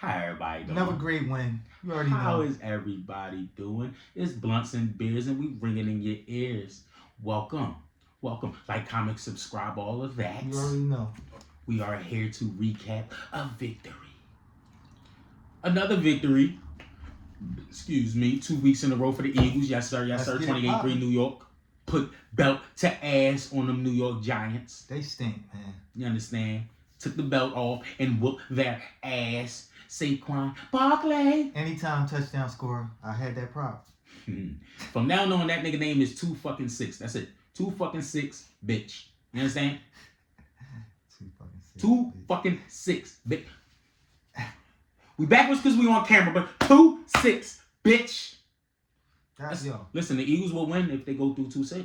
How everybody doing? Another great win. You already know. How is everybody doing? It's Blunts and Beers, and we bring it in your ears. Welcome. Welcome. Like, comment, subscribe, all of that. You already know. We are here to recap a victory. Another victory. Excuse me. 2 weeks in a row for the Eagles. Yes, sir. Yes, sir. 28-3 New York. Put belt to ass on them New York Giants. They stink, man. You understand? Took the belt off and whooped their ass. Saquon Barkley. Anytime touchdown scorer, I had that prop. From now on, that nigga name is 2-6. That's it. 2-6, bitch. You understand? 2-6, bitch. We backwards because we on camera, but 2-6, bitch. Listen, the Eagles will win if they go through 2-6.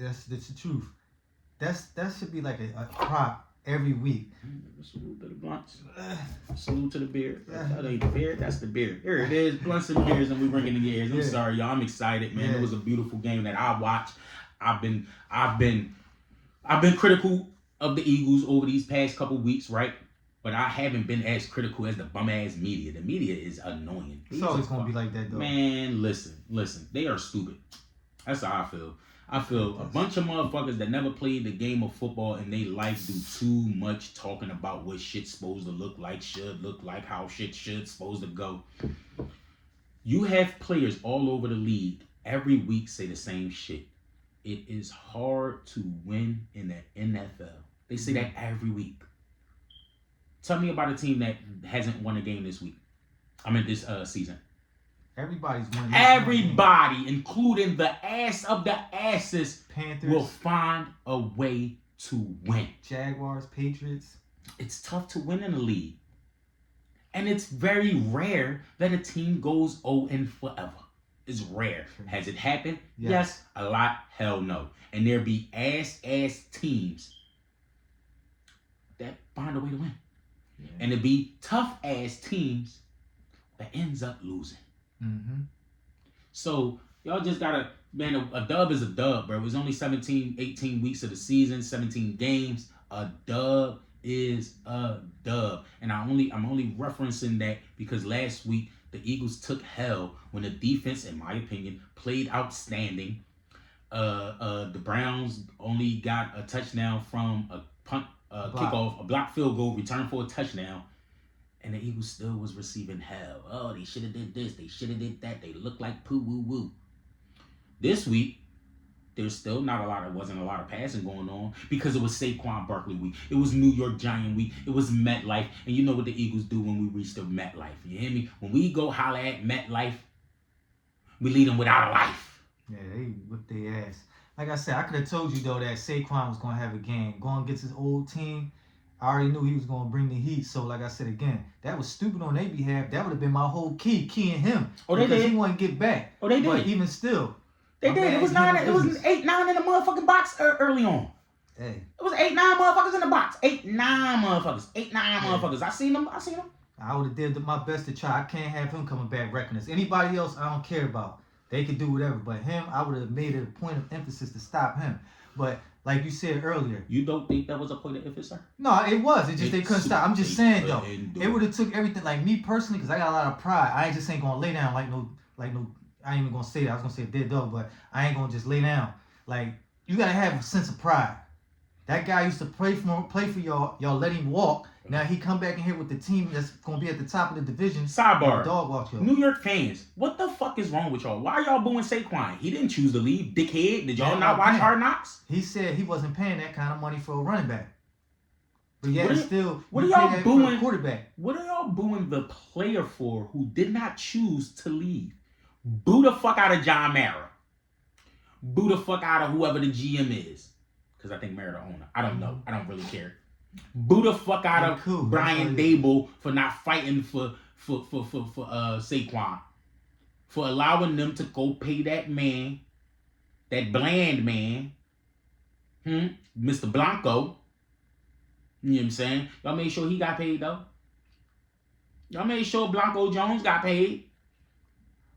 That's the truth. That should be like a prop every week. Salute to the Blunts. Salute to the beard. That ain't the beard. That's the beard. Here it is. Blunts and Beers, and we bring in the ears. I'm sorry, y'all. I'm excited, man. It was a beautiful game that I watched. I've been critical of the Eagles over these past couple weeks, right? But I haven't been as critical as the bum-ass media. The media is annoying. It's always going to be like that, though. Man, listen. They are stupid. That's how I feel. I feel a bunch of motherfuckers that never played the game of football in their life do too much talking about what shit's supposed to look like, should look like, how shit should supposed to go. You have players all over the league every week say the same shit. It is hard to win in the NFL. They say that every week. Tell me about a team that hasn't won a game this week. This season. Everybody's winning. Everybody, including the ass of the asses, Panthers will find a way to win. Jaguars, Patriots. It's tough to win in the league. And it's very rare that a team goes 0-0 forever. It's rare. Has it happened? Yes. A lot. Hell no. And there be ass teams that find a way to win. Yeah. And it be tough ass teams that ends up losing. Mm-hmm. So y'all just gotta, man, a dub is a dub, bro. It was only 18 weeks of the season, 17 games. A dub is a dub. And I'm only referencing that because last week the Eagles took hell when the defense, in my opinion, played outstanding. The Browns only got a touchdown from a punt, kickoff, a blocked field goal, return for a touchdown. And the Eagles still was receiving hell. Oh, they should have did this. They should have did that. They look like poo woo woo. This week, there's still wasn't a lot of passing going on because it was Saquon Barkley week. It was New York Giant week. It was MetLife. And you know what the Eagles do when we reach the MetLife. You hear me? When we go holler at MetLife, we lead them without a life. Yeah, they whip their ass. Like I said, I could have told you, though, that Saquon was going to have a game. Going against his old team. I already knew he was going to bring the heat. So, like I said again, that was stupid on their behalf. That would have been my whole keying him. Oh, they because did. He wanted to get back. Oh, they did. But even still. They did. It was 9. It was 8-9 in the motherfucking box early on. Hey. It was 8-9 motherfuckers in the box. 8-9 motherfuckers. 8-9 motherfuckers. I seen them. I would have did my best to try. I can't have him coming back wrecking us. Anybody else, I don't care about. They could do whatever. But him, I would have made it a point of emphasis to stop him. But like you said earlier. You don't think that was a point of emphasis, sir? No, it was. It just they couldn't stop. I'm just saying, though. It would have took everything. Like me personally, because I got a lot of pride. I just ain't going to lay down like no. I ain't even going to say that. I was going to say dead dog, but I ain't going to just lay down. Like, you got to have a sense of pride. That guy used to play for y'all. Y'all let him walk. Now he come back in here with the team that's going to be at the top of the division. Sidebar. Dog walk y'all. New York fans, what the fuck is wrong with y'all? Why are y'all booing Saquon? He didn't choose to leave. Dickhead. Did y'all not watch Hard Knocks? He said he wasn't paying that kind of money for a running back. But yeah, what are y'all booing? Quarterback. What are y'all booing the player for who did not choose to leave? Boo the fuck out of John Mara. Boo the fuck out of whoever the GM is. Because I think Mara the owner. I don't know. I don't really care. Boo the fuck out of Brian Dable for not fighting for Saquon. For allowing them to go pay that man, that bland man, Mr. Blanco. You know what I'm saying? Y'all made sure he got paid, though. Y'all made sure Blanco Jones got paid.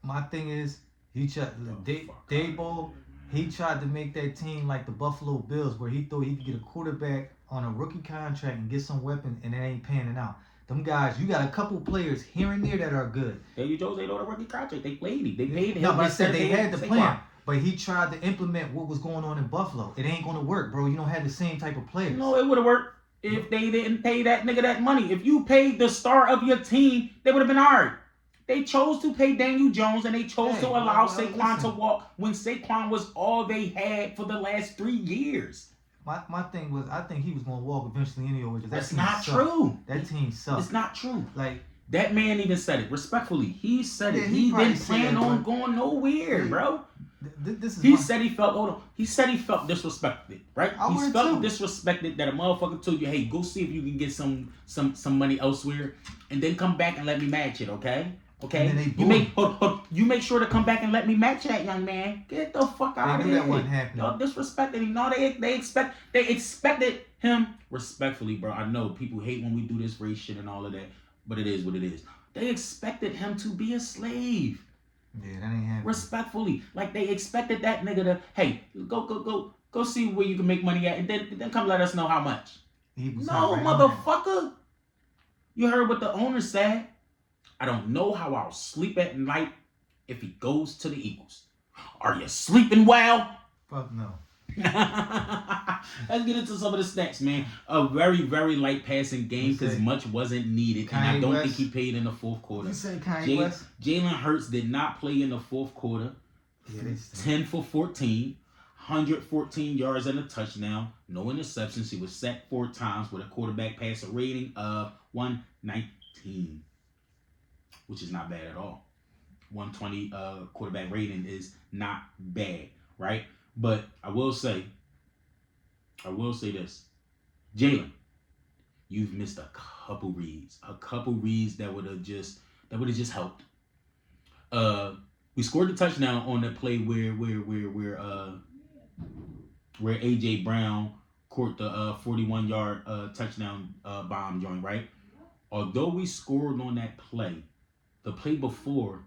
My thing is, Dable, he tried to make that team like the Buffalo Bills, where he thought he could get a quarterback on a rookie contract and get some weapons, and it ain't panning out. Them guys, you got a couple players here and there that are good. Daniel Jones ain't on a rookie contract. They played him. They paid him. No, but I said they had the Saquon. plan. But he tried to implement what was going on in Buffalo. It ain't gonna work, bro. You don't have the same type of players. No, it would have worked if they didn't pay that nigga that money. If you paid the star of your team, they would have been alright. They chose to pay Daniel Jones and they chose to allow Saquon to walk when Saquon was all they had for the last 3 years. My thing was, I think he was gonna walk eventually anyway. That's not true. That team sucked. It's not true. Like that man even said it respectfully. He said it. He He didn't plan on going nowhere, bro. He said he felt. Hold on. He said he felt disrespected, right? He felt disrespected that a motherfucker told you, "Hey, go see if you can get some money elsewhere, and then come back and let me match it." Okay. Okay. You make sure to come back and let me match that, young man. Get the fuck out of here. That wasn't happening. Y'all disrespected him. No, they expected him respectfully, bro. I know people hate when we do this race shit and all of that, but it is what it is. They expected him to be a slave. Yeah, that ain't happening. Respectfully, like they expected that nigga to, hey, go see where you can make money at, and then come let us know how much. No, motherfucker. You heard what the owner said. I don't know how I'll sleep at night if he goes to the Eagles. Are you sleeping well? Fuck no. Let's get into some of the stats, man. A very, very light passing game because much wasn't needed. And I don't think he played in the fourth quarter. You said Kanye West? Jalen Hurts did not play in the fourth quarter. Yeah, 10 for 14. 114 yards and a touchdown. No interceptions. He was sacked 4 times with a quarterback passer rating of 119. Which is not bad at all. 120 quarterback rating is not bad, right? But I will say this. Jalen, you've missed a couple reads that would have just helped. We scored the touchdown on that play where AJ Brown caught the 41-yard touchdown bomb joint, right? Although we scored on that play, the play before,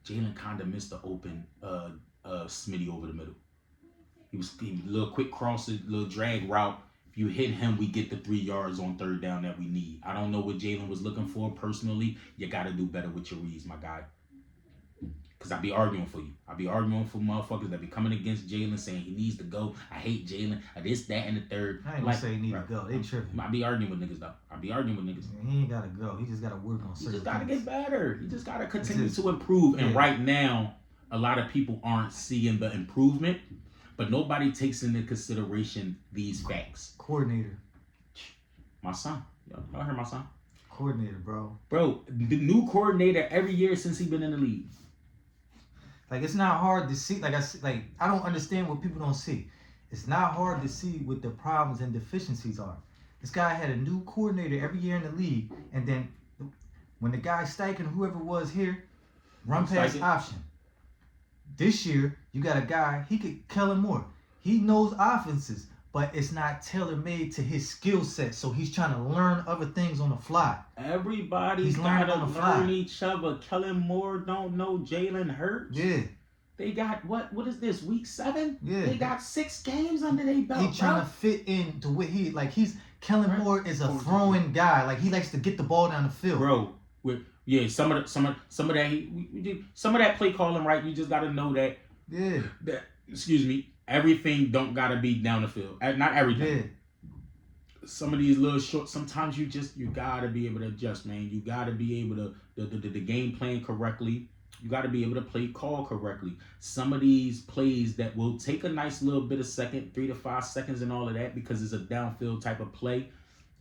Jalen kind of missed the open Smitty over the middle. He was a little quick crosses, little drag route. If you hit him, we get the 3 yards on third down that we need. I don't know what Jalen was looking for personally. You got to do better with your reads, my guy. Because I be arguing for you. I be arguing for motherfuckers that be coming against Jalen saying he needs to go. I hate Jalen. This, that, and the third. I ain't gonna say he need to go. They tripping. I be arguing with niggas, though. He ain't got to go. He just got to work on certain things. He just got to get better. He just got to continue to improve. And right now, a lot of people aren't seeing the improvement. But nobody takes into consideration these facts. Coordinator. My son. Y'all heard my son? Coordinator, bro. Bro, the new coordinator every year since he been in the league. Like, it's not hard to see. I don't understand what people don't see. It's not hard to see what the problems and deficiencies are. This guy had a new coordinator every year in the league, and then when the guy Steichen, whoever was here, run pass option. This year, you got a guy, Kellen Moore. He knows offenses, but it's not tailor-made to his skill set, so he's trying to learn other things on the fly. Everybody's got to learn each other. Kellen Moore don't know Jalen Hurts. Yeah. They got, what is this, week 7? Yeah. They got 6 games under their belt, He's trying to fit into what Kellen Moore is a throwing guy. Like, he likes to get the ball down the field. Bro, some of that play calling, right? You just got to know that. Yeah. Everything don't gotta be down the field. Not everything. Yeah. Some of these little short. Sometimes you gotta be able to adjust, man. You gotta be able to the game plan correctly. You gotta be able to play call correctly. Some of these plays that will take a nice little bit of second, 3 to 5 seconds, and all of that because it's a downfield type of play,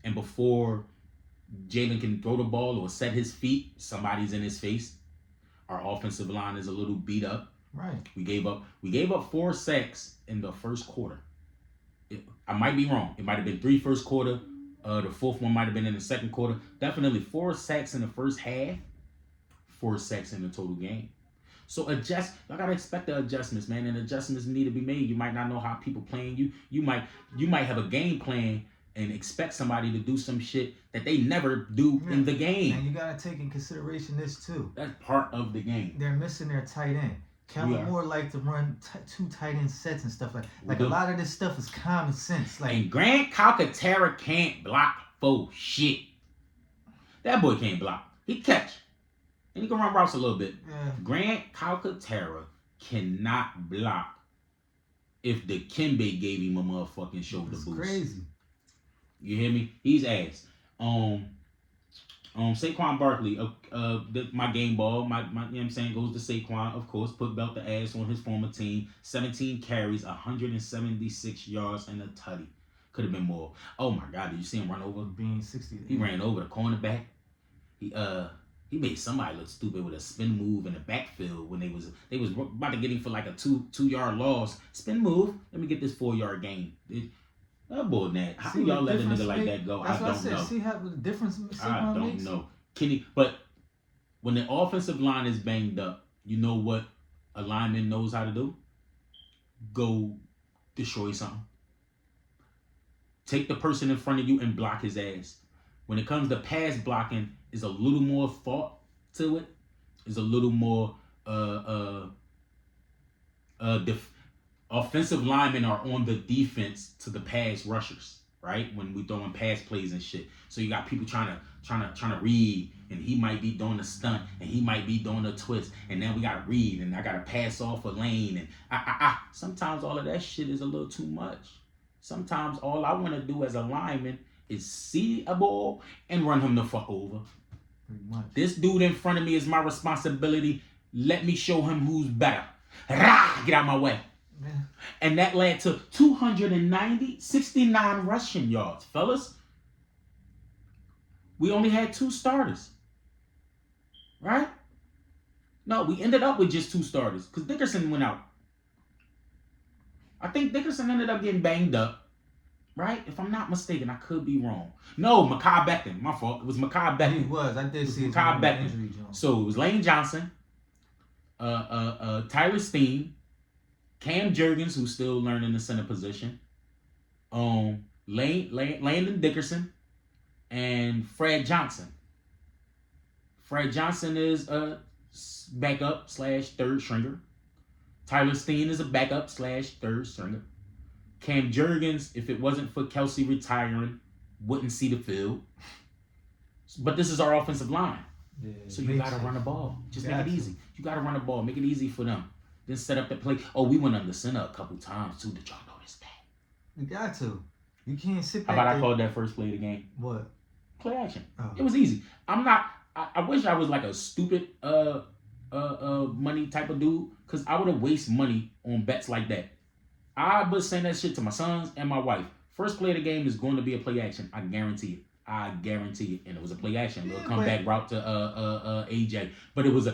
and before Jalen can throw the ball or set his feet, somebody's in his face. Our offensive line is a little beat up. Right. We gave up 4 sacks in the first quarter. I might be wrong. It might have been 3 first quarter. The fourth one might have been in the second quarter. Definitely 4 sacks in the first half. 4 sacks in the total game. So y'all gotta expect the adjustments, man. And adjustments need to be made. You might not know how people playing you. You might have a game plan and expect somebody to do some shit that they never do in the game. And you gotta take in consideration this too. That's part of the game. They're missing their tight end. Kellen Moore like to run 2 tight end sets and stuff like a lot of this stuff is common sense. Like, and Grant Calcaterra can't block for shit. That boy can't block. He catch. And he can run routes a little bit. Yeah. Grant Calcaterra cannot block if the Kimbe gave him a motherfucking shoulder That's boost. crazy. You hear me? He's ass. Saquon Barkley, my game ball, my you know what I'm saying, goes to Saquon, of course, put belt the ass on his former team. 17 carries, 176 yards, and a tutty. Could have been more. Oh my God, did you see him run over? Being 60. He ran over the cornerback. He made somebody look stupid with a spin move in the backfield when they was about to get him for like a 2-yard loss. Spin move. Let me get this 4-yard gain. That boy, man. How do y'all let a nigga like that go? That's I what don't I said. know. See how the difference I don't know. Kenny, but when the offensive line is banged up, you know what a lineman knows how to do? Go destroy something. Take the person in front of you and block his ass. When it comes to pass blocking, is a little more thought to it. Is a little more offensive linemen are on the defense to the pass rushers, right? When we throwing pass plays and shit. So you got people trying to read, and he might be doing a stunt, and he might be doing a twist, and then we gotta read, and I gotta pass off a lane, and sometimes all of that shit is a little too much. Sometimes all I want to do as a lineman is see a ball and run him the fuck over. Pretty much. This dude in front of me is my responsibility. Let me show him who's better. Rah! Get out my way. Yeah. And that led to 69 rushing yards. Fellas, we only had 2 starters. Right? No, we ended up with just 2 starters because Dickerson went out. I think Dickerson ended up getting banged up. Right? If I'm not mistaken, I could be wrong. No, Mekhi Becton. My fault. It was Mekhi Becton. He was. I did see Mekhi Becton. injury. So it was Lane Johnson, Tyler Steen, Cam Jurgens, who's still learning the center position, Landon Dickerson, and Fred Johnson. Fred Johnson is a backup / third stringer. Tyler Steen is a backup / third stringer. Cam Jurgens, if it wasn't for Kelsey retiring, wouldn't see the field. But this is our offensive line. Yeah, so you got to run the ball. Just make it easy. You got to run the ball. Make it easy for them. Then set up the play. Oh, we went under center a couple times, too. Did y'all notice that? You got to. You can't sit back. How about I called that first play of the game? What? Play action. Oh. It was easy. I wish I was like a stupid money type of dude, because I would have wasted money on bets like that. I was saying that shit to my sons and my wife. First play of the game is going to be a play action. I guarantee it. I guarantee it. And it was a play action. A comeback route to AJ. But it was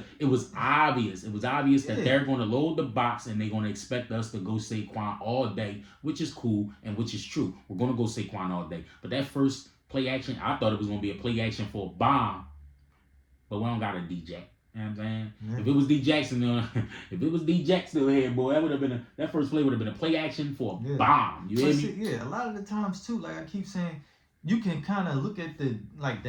obvious. It was obvious that they're going to load the box and they're going to expect us to go Saquon all day, which is cool and which is true. We're going to go Saquon all day. But that first play action, I thought it was going to be a play action for a bomb. But we don't got a DJ. You know what I'm saying? Yeah. If it was D Jackson still here, boy, that would have been that first play would have been a play action for a bomb. You hear me? Yeah, a lot of the times too, like I keep saying, you can kind of look at the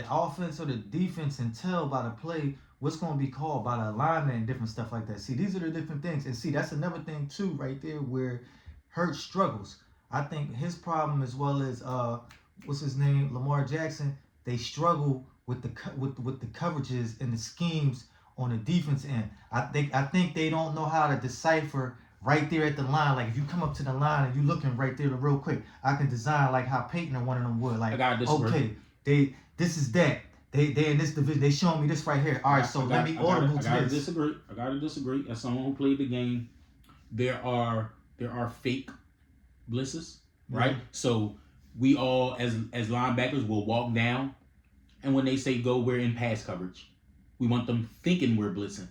offense or the defense and tell by the play what's going to be called by the alignment and different stuff like that. See, these are the different things. And see, that's another thing too right there where Hurts struggles. I think his problem, as well as what's his name, Lamar Jackson, they struggle with the coverages and the schemes on the defense end. I think they don't know how to decipher right there at the line. Like if you come up to the line and you looking right there real quick, I can design like how Peyton or one of them would. Like, okay, this is that. They in this division. They showing me this right here. All right, so let me audible to this. I gotta disagree. As someone who played the game, there are fake blitzes, right? Mm-hmm. So we all as linebackers will walk down, and when they say go, we're in pass coverage. We want them thinking we're blitzing.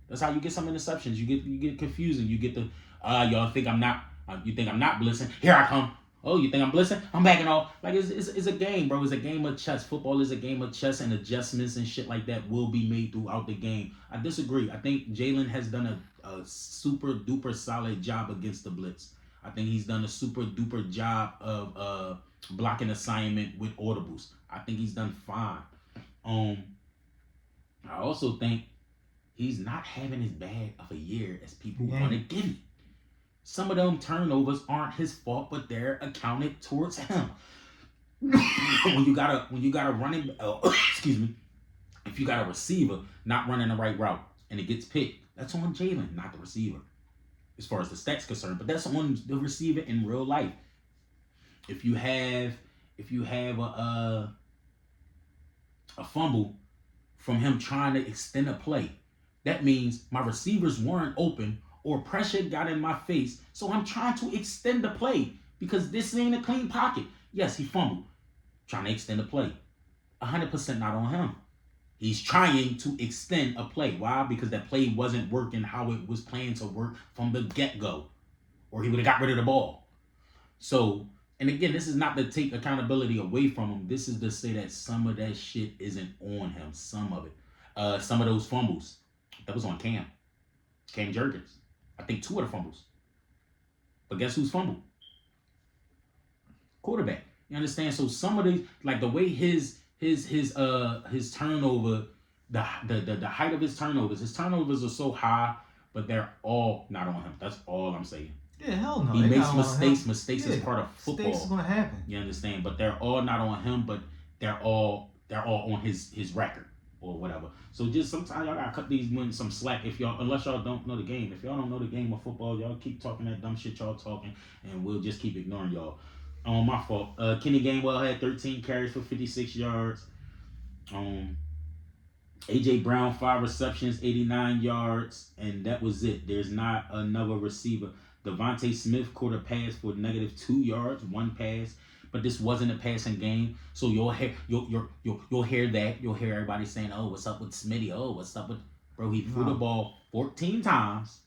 That's how you get some interceptions. You get confusing. You get the y'all think I'm not. You think I'm not blitzing? Here I come. Oh, you think I'm blitzing? I'm backing off. Like it's a game, bro. It's a game of chess. Football is a game of chess, and adjustments and shit like that will be made throughout the game. I disagree. I think Jalen has done a super duper solid job against the blitz. I think he's done a super duper job of blocking assignment with audibles. I think he's done fine. I also think he's not having as bad of a year as people want to give him. Some of them turnovers aren't his fault, but they're accounted towards him. when you got a running, excuse me, If you got a receiver not running the right route and it gets picked, that's on Jalen, not the receiver, as far as the stats concerned. But that's on the receiver in real life. If you have a fumble from him trying to extend a play, that means my receivers weren't open or pressure got in my face, so I'm trying to extend the play because this ain't a clean pocket. Yes, he fumbled, trying to extend the play. 100% not on him. He's trying to extend a play. Why? Because that play wasn't working how it was planned to work from the get-go, or he would have got rid of the ball. So, and again, this is not to take accountability away from him. This is to say that some of that shit isn't on him. Some of it. Some of those fumbles, that was on Cam Jurgens. I think 2 of the fumbles. But guess who's fumbled? Quarterback. You understand? So some of these, like the way his turnover, the height of his turnovers are so high, but they're all not on him. That's all I'm saying. Yeah, hell no. He makes mistakes. Mistakes is part of football. Mistakes is gonna happen. You understand? But they're all not on him, but they're all on his record or whatever. So just sometimes y'all gotta cut these wins some slack unless y'all don't know the game. If y'all don't know the game of football, y'all keep talking that dumb shit y'all talking, and we'll just keep ignoring y'all. My fault. Kenny Gainwell had 13 carries for 56 yards. AJ Brown 5 receptions, 89 yards, and that was it. There's not another receiver. Devontae Smith caught a pass for -2 yards, 1 pass, but this wasn't a passing game. So you'll hear that. You'll hear everybody saying, "Oh, what's up with Smitty? Oh, what's up with bro?" He threw the ball 14 times.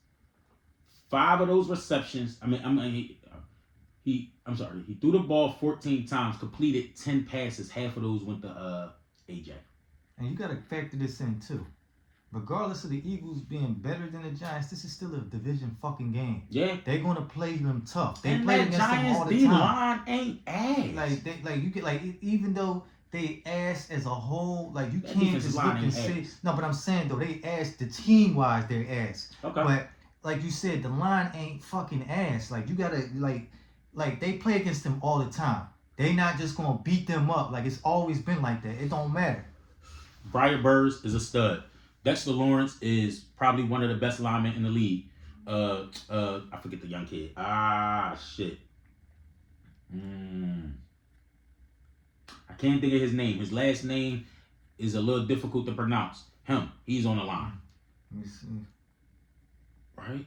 5 of those receptions. He threw the ball 14 times, completed 10 passes. Half of those went to AJ. And you gotta factor this in too. Regardless of the Eagles being better than the Giants, this is still a division fucking game. Yeah, they're gonna play them tough. They and play that against them all Giants the D time. line ain't ass. Even though they ass as a whole, like you That can't defensive just line look and ain't say ass. no. But I'm saying though, they ass the team wise, they're ass. Okay. But like you said, the line ain't fucking ass. Like you gotta like they play against them all the time. They not just gonna beat them up. Like it's always been like that. It don't matter. Brian Burrs is a stud. Dexter Lawrence is probably one of the best linemen in the league. I forget the young kid. Shit. I can't think of his name. His last name is a little difficult to pronounce. He's on the line. Let me see. Right?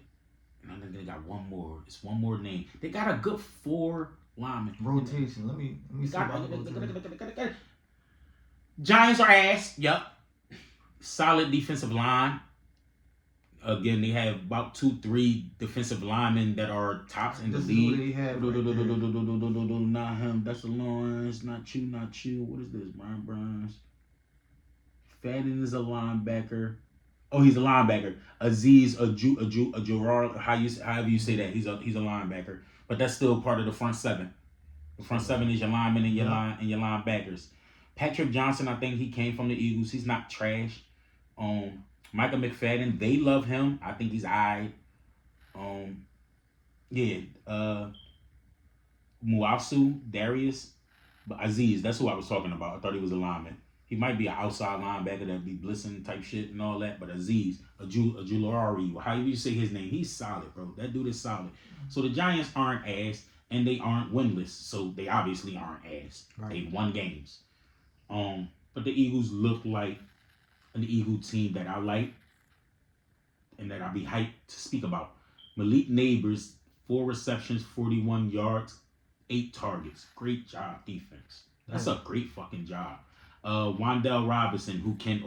And I think they got one more. It's one more name. They got a good 4 linemen. Rotation. Let me see. Giants are ass. Yep. Solid defensive line. Again, they have about 2-3 defensive linemen that are tops in the league. Not him. That's Lawrence. Not you. What is this? Brian Burns. Fadden is a linebacker. Oh, he's a linebacker. Aziz Gerard. However you say that. He's a linebacker. But that's still part of the front 7. The front 7 is your linemen and your linebackers. Patrick Johnson, I think he came from the Eagles. He's not trash. Michael McFadden, they love him. I think he's alright. Muasu, Darius, but Aziz, that's who I was talking about. I thought he was a lineman. He might be an outside linebacker that'd be blitzing type shit and all that, but Aziz, Julari, however you say his name, he's solid, bro. That dude is solid. So the Giants aren't ass, and they aren't winless, so they obviously aren't ass. Right. They've won games. But the Eagles look like an Eagle team that I like and that I'll be hyped to speak about. Malik Neighbors, 4 receptions, 41 yards, 8 targets. Great job, defense. That's a great fucking job. Wan'Dale Robinson, who can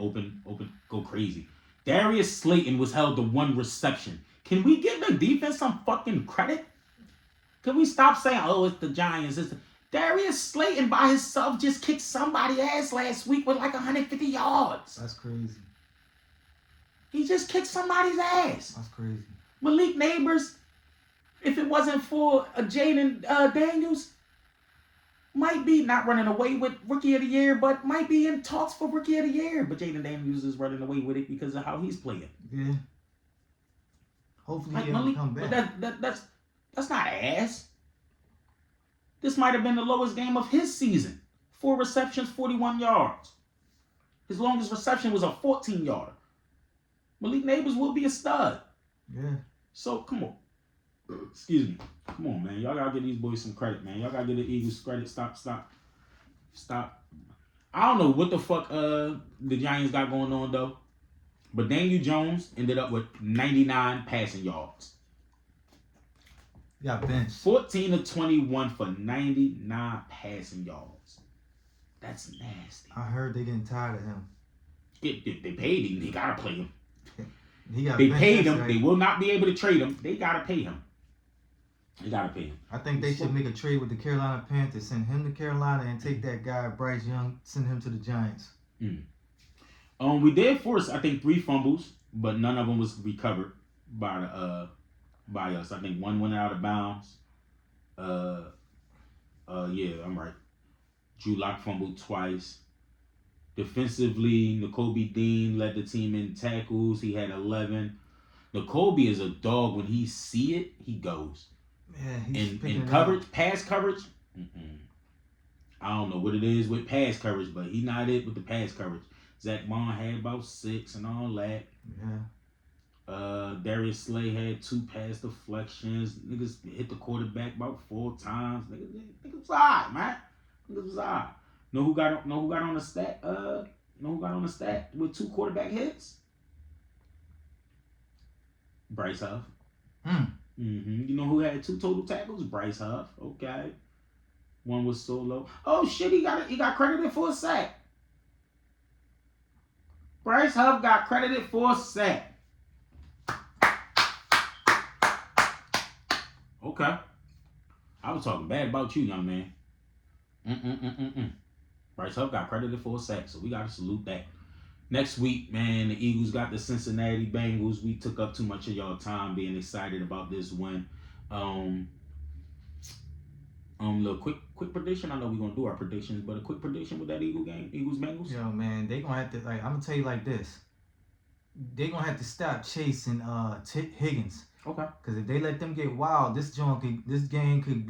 go crazy. Darius Slayton was held to 1 reception. Can we give the defense some fucking credit? Can we stop saying, oh, it's the Giants? Darius Slayton by himself just kicked somebody's ass last week with like 150 yards. That's crazy. He just kicked somebody's ass. That's crazy. Malik Neighbors, if it wasn't for Jaden Daniels, might be not running away with Rookie of the Year, but might be in talks for Rookie of the Year. But Jaden Daniels is running away with it because of how he's playing. Yeah. Hopefully he'll come back. But that's not ass. This might have been the lowest game of his season. 4 receptions, 41 yards. His longest reception was a 14-yarder. Malik Neighbors will be a stud. Yeah. So, come on. Excuse me. Come on, man. Y'all gotta give these boys some credit, man. Y'all gotta give the Eagles credit. Stop. I don't know what the fuck the Giants got going on, though. But Daniel Jones ended up with 99 passing yards. Got benched. 14 of 21 for 99 passing yards. That's nasty. I heard they getting tired of him. They paid him. They gotta play him. They paid him. They will not be able to trade him. They gotta pay him. I think they should make a trade with the Carolina Panthers, send him to Carolina, and take that guy Bryce Young, send him to the Giants. We did force, I think, 3 fumbles, but none of them was recovered by us. I think one went out of bounds. Yeah, I'm right. Drew Lock fumbled twice. Defensively, Nakobe Dean led the team in tackles. He had 11. Nakobe is a dog. When he see it, he goes. Yeah, in coverage, pass coverage. I don't know what it is with pass coverage, but he not it with the pass coverage. Zach Bond had about 6 and all that. Yeah. Darius Slay had 2 pass deflections. Niggas hit the quarterback about 4 times. Niggas was alright, man. Niggas was alright. Know who got on the stat? Know who got on the stat with 2 quarterback hits? Bryce Huff. You know who had 2 total tackles? Bryce Huff. Okay. One was solo. Oh shit, he got credited for a sack. Bryce Huff got credited for a sack. Okay. I was talking bad about you, young man. Bryce Huff got credited for a sack, so we got to salute that. Next week, man, the Eagles got the Cincinnati Bengals. We took up too much of y'all time being excited about this win. Little quick prediction. I know we're gonna do our predictions, but a quick prediction with that Eagles Bengals. Yo, man, they gonna have to I'm gonna tell you like this. They gonna have to stop chasing Higgins. Okay. Because if they let them get wild, this game could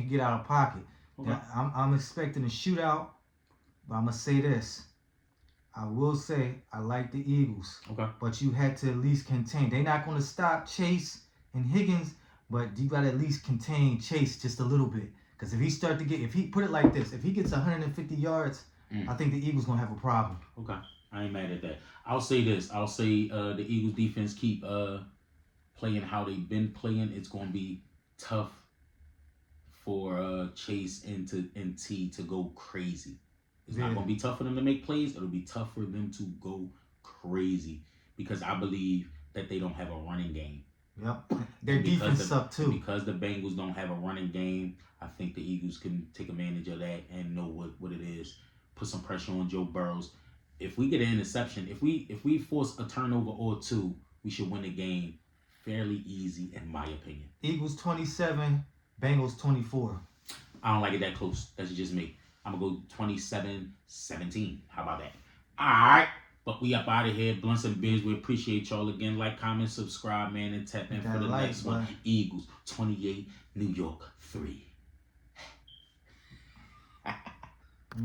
get out of pocket. Okay. I'm expecting a shootout, but I'm gonna say this. I will say I like the Eagles. Okay. But you had to at least contain. They're not gonna stop Chase and Higgins, but you gotta at least contain Chase just a little bit. Because if he put it like this, if he gets 150 yards, I think the Eagles gonna have a problem. Okay. I ain't mad at that. I'll say this. I'll say the Eagles defense keep playing how they've been playing. It's gonna be tough for Chase and T to go crazy. It's not going to be tough for them to make plays. It'll be tough for them to go crazy because I believe that they don't have a running game. Yep. Their defense sucks too. Because the Bengals don't have a running game, I think the Eagles can take advantage of that and know what it is. Put some pressure on Joe Burrows. If we get an interception, if we force a turnover or 2, we should win the game fairly easy, in my opinion. Eagles 27, Bengals 24. I don't like it that close. That's just me. I'm going to go 27-17. How about that? All right. But we up out of here. Blunts and Beers. We appreciate y'all again. Like, comment, subscribe, man, and tap in for the next one. Eagles 28, New York 3.